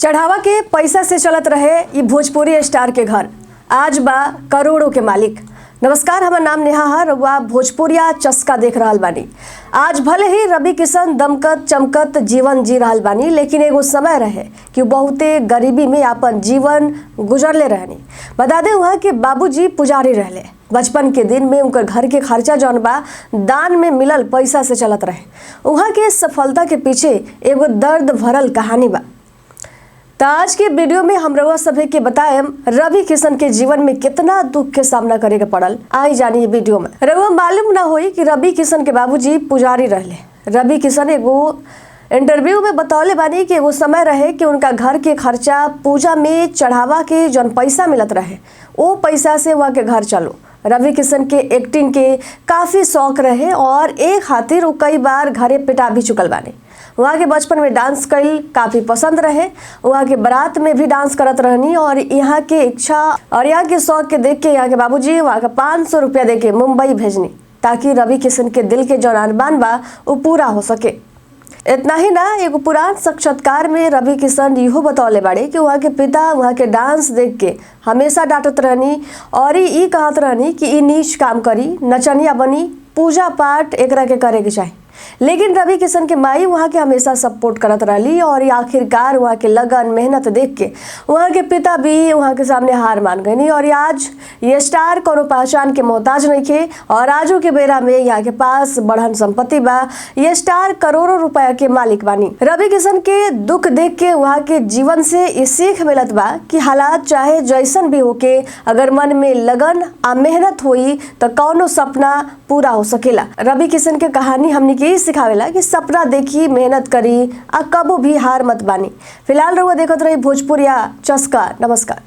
चढ़ावा के पैसा से चलत रहे ये भोजपुरी स्टार के घर आज बा करोड़ों के मालिक। नमस्कार, हमार नाम नेहा है। रउआ भोजपुरिया चस्का देख रहल बानी। आज भले ही रवि किशन दमकत चमकत जीवन जी रहल बानी, लेकिन एगो समय रहे कि बहुते गरीबी में अपन जीवन गुजरले रहनी। बता दें वहाँ के बाबूजी पुजारी रहले। बचपन के दिन में उनकर घर के खर्चा जौन बा दान में मिलल पैसा से चलत रहे। वहाँ के सफलता के पीछे एगो दर्द भरल कहानी बा। तो आज के वीडियो में हम रउआ सभी के बताएम रवि किशन के जीवन में कितना दुख के सामना करे के पड़ल। आई जानिए वीडियो में। रउआ मालूम ना होई कि रवि किशन के बाबूजी पुजारी रहले। रवि किशन एगो इंटरव्यू में बतौले बानी कि एगो समय रहे कि उनका घर के खर्चा पूजा में चढ़ावा के जौन पैसा मिलत रहे वो पैसा से वहाँ के घर चलो। रवि किशन के एक्टिंग के काफ़ी शौक रहे और एक खातिर वो कई बार घरे पिटा भी चुकल बाने। वहाँ के बचपन में डांस कईल काफ़ी पसंद रहे। वहाँ के बारात में भी डांस करत रहनी और यहाँ के इच्छा और यहाँ के शौक के देख के यहाँ के बाबूजी वहाँ का 500 रुपया दे के मुंबई भेजनी ताकि रवि किशन के दिल के जौन अरमान बा वो पूरा हो सके। इतना ही ना, एगो पुरान साक्षात्कार में रवि किशन इहो बतौले बाड़े कि वहाँ के पिता वहाँ के डांस देख के हमेशा डांटत रहनी और ई कहत रहनी कि ई नीच काम करी, नचनिया बनी, पूजा पाठ एकरा के करे के चाही। लेकिन रवि किशन के माई वहाँ के हमेशा सपोर्ट करत रही और आखिरकार वहाँ के लगन मेहनत देख के वहाँ के पिता भी वहाँ के सामने हार मान गई और आज ये स्टार कोनो पहचान के मोहताज नहीं थे और आजू के बेरा में यहाँ के पास बढ़न संपत्ति बा। ये स्टार करोड़ों रुपया के मालिक बानी। रवि किशन के दुख देख के वहाँ के जीवन से ये सीख मिलत बा कि हालात चाहे जैसन भी होके अगर मन में लगन आ मेहनत हुई तो कौनो सपना पूरा हो सकेला। रवि किशन के कहानी हमने के सिखावेला कि सपना देखी, मेहनत करी आ कबो भी हार मत बानी। फिलहाल रउआ देखत रही भोजपुरिया चस्का। नमस्कार।